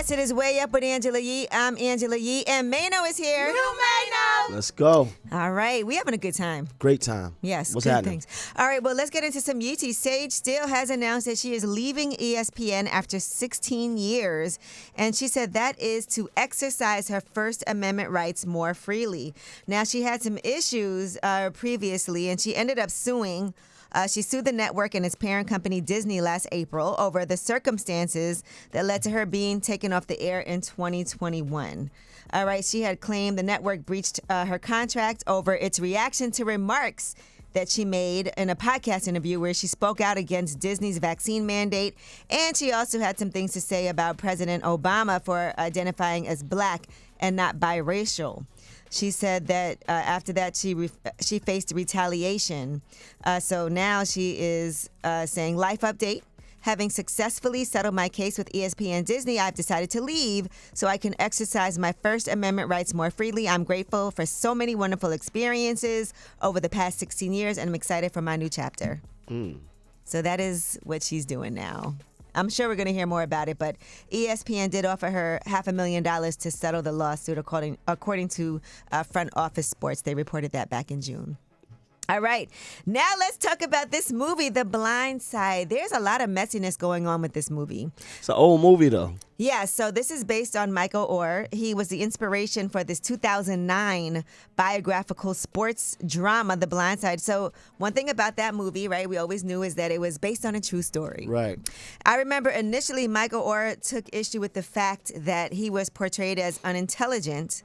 Yes, it is Way Up with Angela Yee. I'm Angela Yee, and Mano is here. New Mano! Let's go. All right, we having a good time. Great time. Yes, What's good happening? things. All right, well, let's get into some Yeeties. Sage Steele has announced that she is leaving ESPN after 16 years, and she said that is to exercise her First Amendment rights more freely. Now, she had some issues previously, and she ended up suing. She sued the network and its parent company, Disney, last April over the circumstances that led to her being taken off the air in 2021. All right, she had claimed the network breached her contract over its reaction to remarks that she made in a podcast interview where she spoke out against Disney's vaccine mandate. And she also had some things to say about President Obama for identifying as black and not biracial. She said that after that, she faced retaliation. So now she is saying, life update. Having successfully settled my case with ESPN Disney, I've decided to leave so I can exercise my First Amendment rights more freely. I'm grateful for so many wonderful experiences over the past 16 years, and I'm excited for my new chapter. So that is what she's doing now. I'm sure we're going to hear more about it, but ESPN did offer her $500,000 to settle the lawsuit, according to Front Office Sports. They reported that back in June. All right. Now let's talk about this movie, The Blind Side. There's a lot of messiness going on with this movie. It's an old movie, though. Yeah, so this is based on Michael Oher. He was the inspiration for this 2009 biographical sports drama, The Blind Side. So one thing about that movie, right, we always knew is that it was based on a true story. Right. I remember initially Michael Oher took issue with the fact that he was portrayed as unintelligent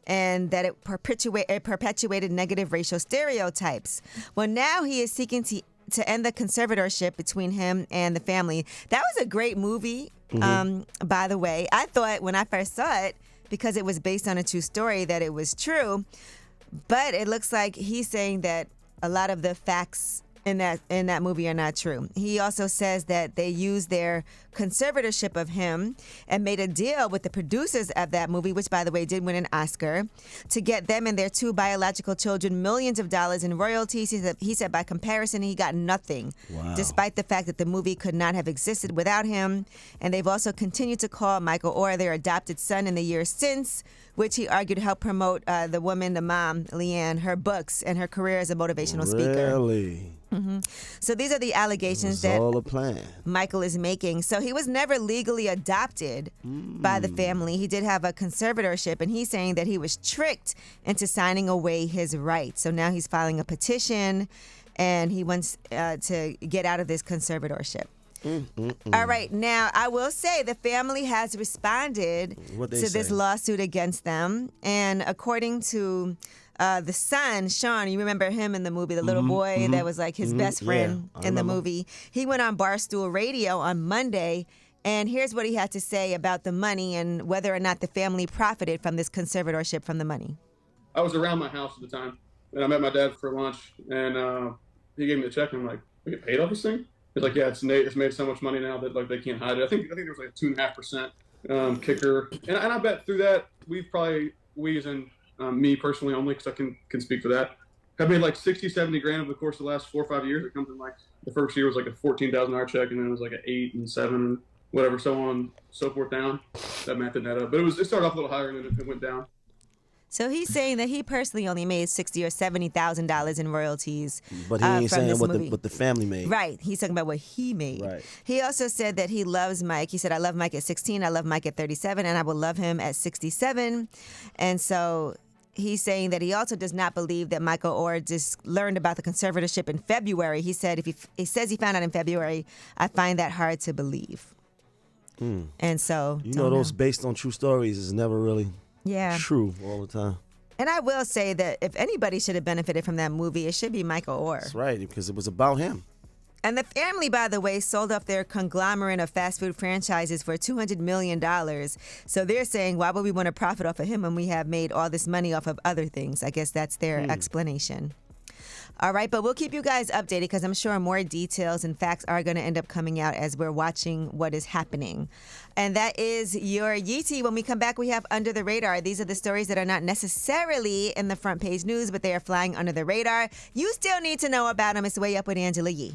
and that it perpetuated negative racial stereotypes. Well, now he is seeking to end the conservatorship between him and the family. That was a great movie, by the way. I thought when I first saw it, because it was based on a true story, that it was true. But it looks like he's saying that a lot of the facts in that movie are not true. He also says that they used their conservatorship of him and made a deal with the producers of that movie, which, by the way, did win an Oscar, to get them and their two biological children millions of dollars in royalties. He said by comparison, he got nothing, despite the fact that the movie could not have existed without him. And they've also continued to call Michael Oher their adopted son in the years since, which he argued helped promote the mom, Leanne, her books and her career as a motivational speaker. Really? So these are the allegations that all a plan. Michael is making. So he was never legally adopted by the family. He did have a conservatorship, and he's saying that he was tricked into signing away his rights. So now he's filing a petition, and he wants to get out of this conservatorship. All right. Now, I will say the family has responded to this lawsuit against them. And according to the son, Sean, you remember him in the movie, the little boy that was like his best friend in the movie. He went on Barstool Radio on Monday, and here's what he had to say about the money and whether or not the family profited from this conservatorship from the money. I was around my house at the time, and I met my dad for lunch, and he gave me the check, and I'm like, we get paid off this thing? He's like, yeah, it's made so much money now that like they can't hide it. I think there was like a 2.5% kicker, and I bet through that we as in me personally only, because I can speak for that, have made like 60, 70 grand over the course of the last 4 or 5 years. It comes in like the first year was like a $14,000 check, and then it was like an 8 and 7 and whatever, so on, so forth down. That math didn't add up, but it started off a little higher and then it went down. So he's saying that he personally only made $60,000 or $70,000 in royalties. But he ain't saying what the family made. Right. He's talking about what he made. Right. He also said that he loves Mike. He said, I love Mike at 16, I love Mike at 37, and I will love him at 67. And so he's saying that he also does not believe that Michael Oher just learned about the conservatorship in February. He said he says he found out in February, I find that hard to believe. And so those based on true stories is never really true all the time. And I will say that if anybody should have benefited from that movie, it should be Michael Oher. That's right, because it was about him. And the family, by the way, sold off their conglomerate of fast food franchises for $200 million. So they're saying, why would we want to profit off of him when we have made all this money off of other things? I guess that's their explanation. All right, but we'll keep you guys updated because I'm sure more details and facts are going to end up coming out as we're watching what is happening. And that is your Yeetie. When we come back, we have Under the Radar. These are the stories that are not necessarily in the front page news, but they are flying under the radar. You still need to know about them. It's Way Up with Angela Yee.